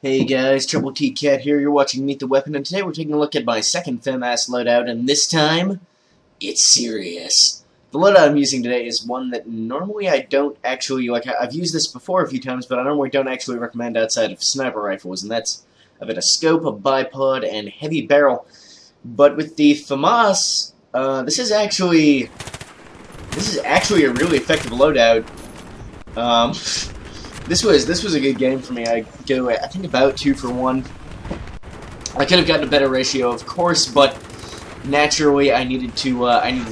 Hey guys, Trouble T Cat here, you're watching Meet the Weapon, and today we're taking a look at my second FAMAS loadout, and this time, it's serious. The loadout I'm using today is one that normally I don't actually, I've used this before a few times, but I normally don't actually recommend outside of sniper rifles, and that's a bit of scope, a bipod, and heavy barrel. But with the FAMAS, this is actually a really effective loadout. This was a good game for me. I think about 2 for 1. I could have gotten a better ratio, of course, but naturally I needed to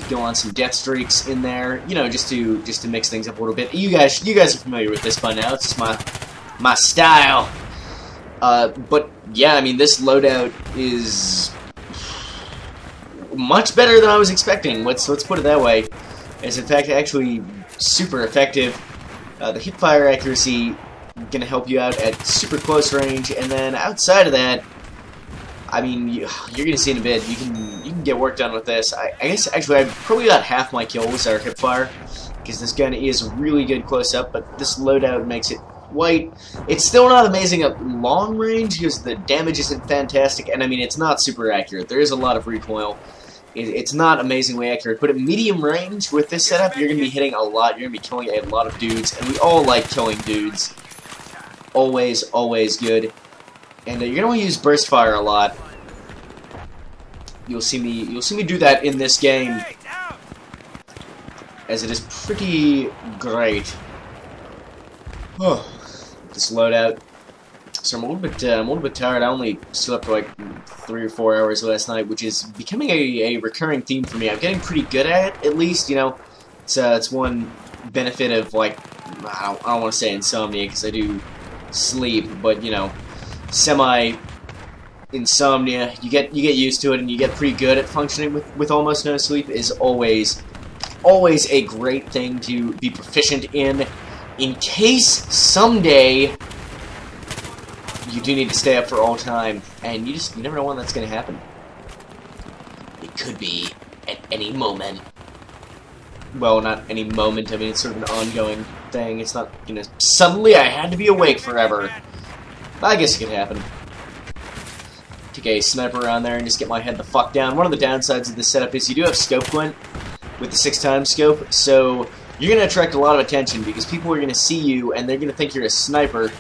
go on some death streaks in there, you know, just to mix things up a little bit. You guys are familiar with this by now. It's just my style. But yeah, I mean, this loadout is much better than I was expecting. Let's put it that way. It's in fact actually super effective. The hipfire accuracy gonna help you out at super close range, and then outside of that, I mean, you're gonna see in a bit. You can get work done with this. I guess actually I probably got half my kills are hipfire, because this gun is really good close up. But this loadout makes it white. It's still not amazing at long range because the damage isn't fantastic, and I mean it's not super accurate. There is a lot of recoil. It's not amazingly accurate, but at medium range with this setup, you're going to be hitting a lot. You're going to be killing a lot of dudes, and we all like killing dudes. Always, always good. And you're going to want to use burst fire a lot. You'll see me do that in this game, as it is pretty great. Oh, this loadout. So I'm a little bit tired. I only slept for like 3 or 4 hours last night, which is becoming a recurring theme for me. I'm getting pretty good at it, at least, you know. It's one benefit of, like, I don't want to say insomnia because I do sleep, but you know, semi insomnia. You get used to it, and you get pretty good at functioning with almost no sleep. Is always a great thing to be proficient in case someday you do need to stay up for all time, and you never know when that's going to happen. It could be at any moment. Well, not any moment. I mean, it's sort of an ongoing thing. It's not, you know, suddenly I had to be awake forever. I guess it could happen. Take a sniper around there and just get my head the fuck down. One of the downsides of this setup is you do have scope glint with the 6x scope, so you're going to attract a lot of attention because people are going to see you and they're going to think you're a sniper.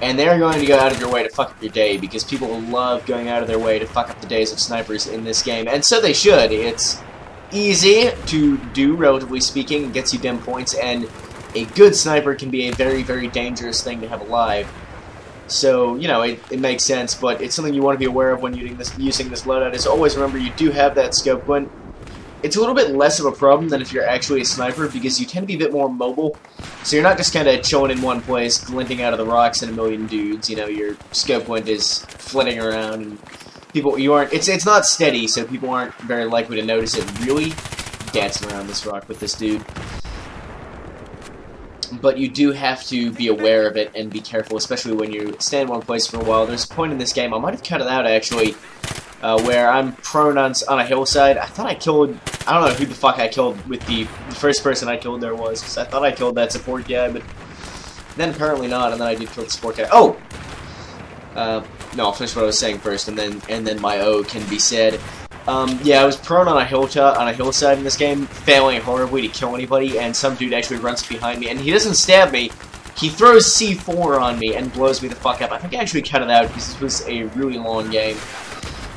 And they're going to go out of your way to fuck up your day, because people love going out of their way to fuck up the days of snipers in this game. And so they should. It's easy to do, relatively speaking. It gets you dim points, and a good sniper can be a very, very dangerous thing to have alive. So, you know, it makes sense, but it's something you want to be aware of when using this loadout, is always remember you do have that scope glint. It's a little bit less of a problem than if you're actually a sniper, because you tend to be a bit more mobile. So you're not just kind of chilling in one place, glinting out of the rocks at a million dudes. You know, your scope glint is flitting around, and it's not steady, so people aren't very likely to notice it really dancing around this rock with this dude. But you do have to be aware of it and be careful, especially when you stay in one place for a while. There's a point in this game, I might have cut it out actually, where I'm prone on a hillside. I thought I killed, I don't know who the fuck I killed with the first person I killed there was, because I thought I killed that support guy, but then apparently not, and then I did kill the support guy. Oh! No, I'll finish what I was saying first, and then my O can be said. Yeah, I was prone on a hillside in this game, failing horribly to kill anybody, and some dude actually runs behind me, and he doesn't stab me, he throws C4 on me and blows me the fuck up. I think I actually cut it out, because this was a really long game.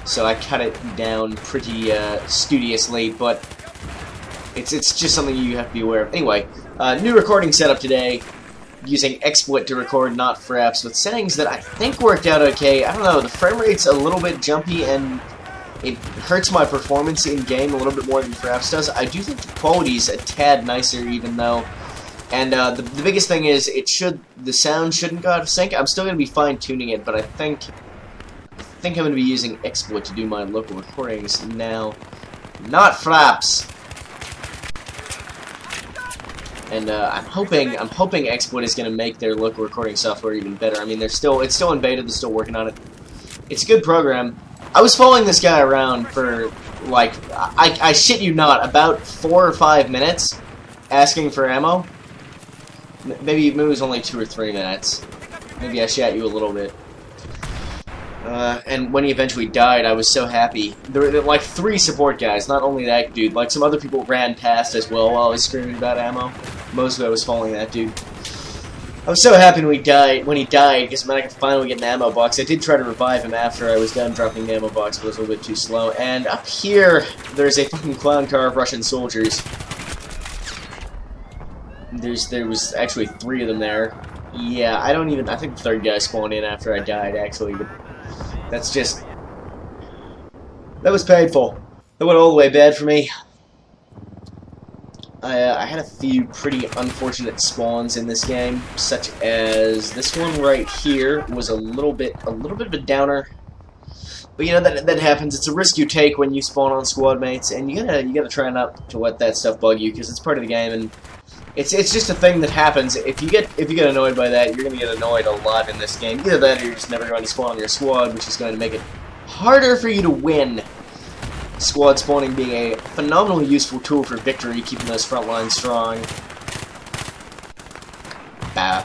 So I cut it down pretty studiously, but it's just something you have to be aware of. Anyway, new recording setup today, using XSplit to record, not Fraps, with settings that I think worked out okay. I don't know, the frame rate's a little bit jumpy, and it hurts my performance in-game a little bit more than Fraps does. I do think the quality's a tad nicer, even though. And the biggest thing is, the sound shouldn't go out of sync. I'm still going to be fine-tuning it, but I think I'm going to be using XSplit to do my local recordings now, not Fraps. And I'm hoping XSplit is going to make their local recording software even better. I mean, it's still in beta. They're still working on it. It's a good program. I was following this guy around for, like, I shit you not, about 4 or 5 minutes, asking for ammo. Maybe it was only 2 or 3 minutes. Maybe I shat you a little bit. And when he eventually died, I was so happy. There were like 3 support guys, not only that dude, like some other people ran past as well while I was screaming about ammo. Mostly I was following that dude. I was so happy when he died, because it meant I could finally get an ammo box. I did try to revive him after I was done dropping the ammo box, but it was a little bit too slow. And up here, there's a fucking clown car of Russian soldiers. There was actually 3 of them there. Yeah, I think the 3rd guy spawned in after I died, actually, but that's just... that was painful. That went all the way bad for me. I had a few pretty unfortunate spawns in this game, such as this one right here was a little bit of a downer. But you know that happens. It's a risk you take when you spawn on squad mates, and you gotta try not to let that stuff bug you, because it's part of the game, and it's just a thing that happens. If you get annoyed by that, you're gonna get annoyed a lot in this game. Either that, or you're just never going to spawn on your squad, which is going to make it harder for you to win. Squad spawning being a phenomenally useful tool for victory, keeping those front lines strong. I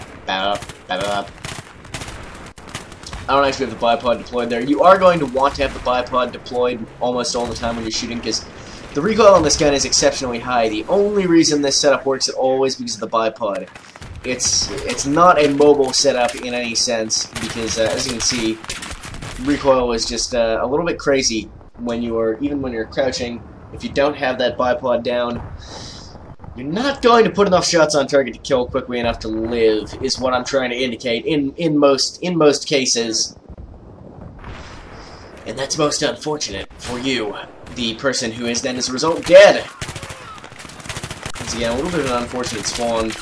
don't actually have the bipod deployed there. You are going to want to have the bipod deployed almost all the time when you're shooting, because the recoil on this gun is exceptionally high. The only reason this setup works at all is because of the bipod. It's not a mobile setup in any sense, because as you can see, recoil is just a little bit crazy. Even when you're crouching. If you don't have that bipod down, you're not going to put enough shots on target to kill quickly enough to live, is what I'm trying to indicate in most cases. And that's most unfortunate for you, the person who is then as a result dead. Once again, a little bit of an unfortunate spawn.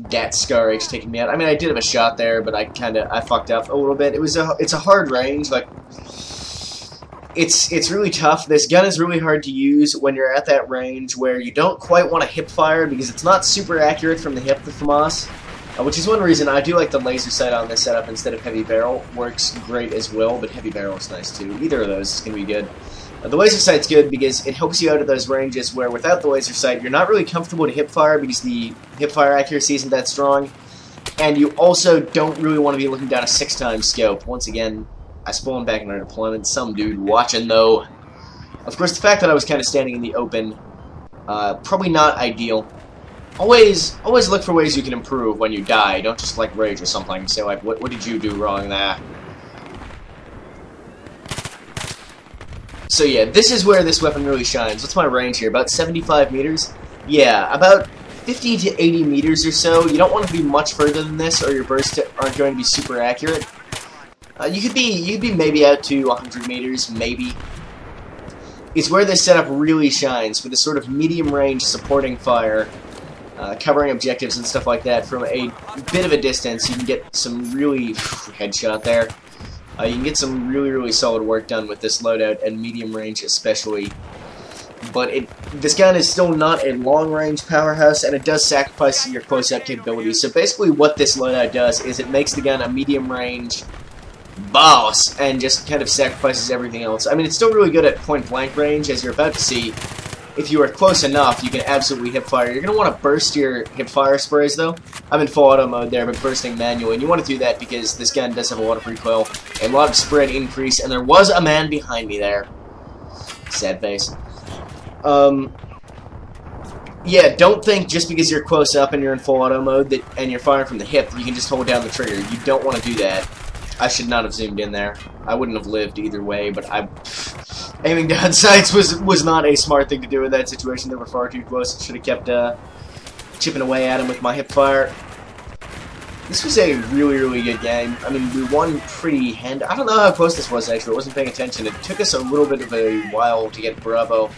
Dat Scar H taking me out. I mean, I did have a shot there, but I fucked up a little bit. It's a hard range. Like, it's really tough. This gun is really hard to use when you're at that range where you don't quite want to hip fire, because it's not super accurate from the hip, the FAMAS. Which is one reason I do like the laser sight on this setup instead of heavy barrel. Works great as well, but heavy barrel is nice too. Either of those is going to be good. The laser sight's good because it helps you out at those ranges where without the laser sight you're not really comfortable to hip fire because the hip fire accuracy isn't that strong, and you also don't really want to be looking down a 6x scope. Once again, I spawned back in our deployment. Some dude watching though. Of course, the fact that I was kind of standing in the open, probably not ideal. Always look for ways you can improve when you die. Don't just like rage or something. Say like, what did you do wrong there? So yeah, this is where this weapon really shines. What's my range here? About 75 meters? Yeah, about 50 to 80 meters or so. You don't want to be much further than this, or your bursts aren't going to be super accurate. You could be maybe out to 100 meters, maybe. It's where this setup really shines, for this sort of medium-range supporting fire, covering objectives and stuff like that from a bit of a distance. You can get some really headshot there. You can get some really solid work done with this loadout, and medium range especially. But this gun is still not a long-range powerhouse, and it does sacrifice your close-up capabilities. So basically what this loadout does is it makes the gun a medium-range boss, and just kind of sacrifices everything else. I mean, it's still really good at point-blank range, as you're about to see. If you are close enough, you can absolutely hip-fire. You're going to want to burst your hip-fire sprays, though. I'm in full auto mode there, but bursting manual. And you want to do that because this gun does have a lot of recoil, a lot of spread increase, and there was a man behind me there. Sad face. Yeah, don't think just because you're close up and you're in full auto mode and you're firing from the hip, you can just hold down the trigger. You don't want to do that. I should not have zoomed in there. I wouldn't have lived either way, but aiming down sights was not a smart thing to do in that situation. They were far too close. I should have kept chipping away at him with my hip fire. This was a really good game. I mean, we won pretty hand. I don't know how close this was, actually. I wasn't paying attention. It took us a little bit of a while to get Bravo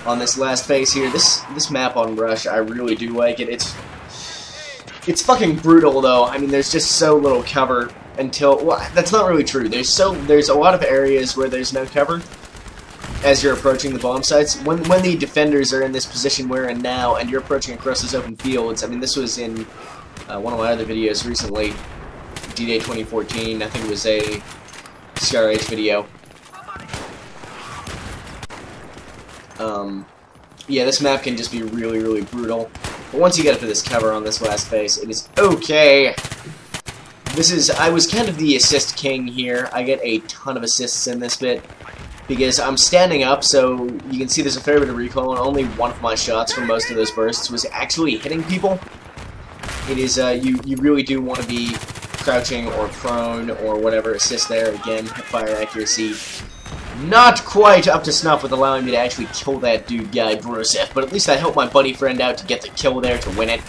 on this last phase here. This map on Rush, I really do like it. It's fucking brutal, though. I mean, there's just so little cover until... Well, that's not really true. There's a lot of areas where there's no cover as you're approaching the bomb sites. When the defenders are in this position we're in now, and you're approaching across those open fields, I mean, this was in one of my other videos recently, D-Day 2014, I think it was a Scar H video. Yeah, this map can just be really brutal. But once you get up to this cover on this last phase, it is okay. I was kind of the assist king here. I get a ton of assists in this bit because I'm standing up, so you can see there's a fair bit of recoil, and only one of my shots from most of those bursts was actually hitting people. It is, you really do want to be crouching or prone or whatever. Assist there, again, fire accuracy. Not quite up to snuff with allowing me to actually kill that dude guy, Broseph, but at least I helped my buddy friend out to get the kill there to win it.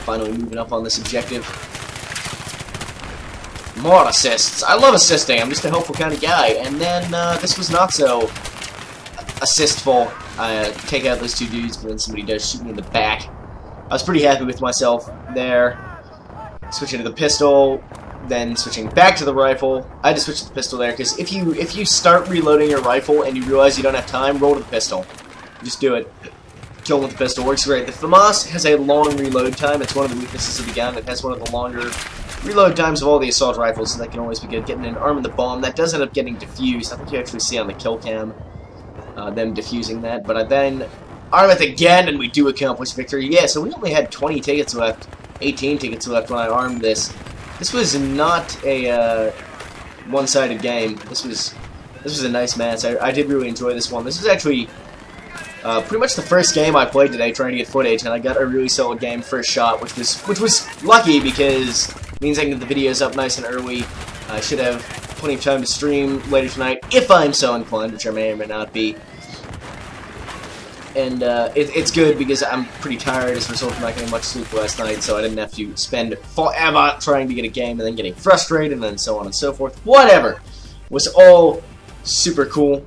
Finally moving up on this objective. More assists. I love assisting. I'm just a helpful kind of guy. And then this was not so assistful. I take out those two dudes, but then somebody does shoot me in the back. I was pretty happy with myself there. Switching to the pistol, then switching back to the rifle. I had to switch to the pistol there because if you start reloading your rifle and you realize you don't have time, roll to the pistol. Just do it. Kill with the pistol works great. The FAMAS has a long reload time. It's one of the weaknesses of the gun. It has one of the longer reload times of all the assault rifles, so that can always be good. Getting an arm in the bomb, that does end up getting diffused. I think you actually see on the kill cam them diffusing that. But I then arm it again, and we do accomplish victory. Yeah, so we only had 20 tickets left, 18 tickets left when I armed this. This was not a one-sided game. This was a nice match. I did really enjoy this one. This is actually pretty much the first game I played today trying to get footage, and I got a really solid game first shot, which was lucky because it means I can get the videos up nice and early. I should have plenty of time to stream later tonight if I'm so inclined, which I may or may not be. And it's good because I'm pretty tired as a result of not getting much sleep last night, so I didn't have to spend forever trying to get a game and then getting frustrated and then so on and so forth. Whatever. It was all super cool.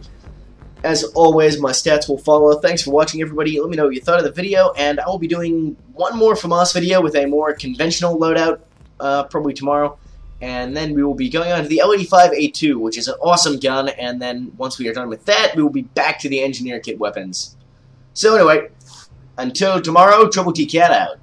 As always, my stats will follow. Thanks for watching, everybody. Let me know what you thought of the video, and I will be doing one more FAMAS video with a more conventional loadout probably tomorrow. And then we will be going on to the L85A2, which is an awesome gun, and then once we are done with that, we will be back to the engineer kit weapons. So anyway, until tomorrow, Trouble T Cat out.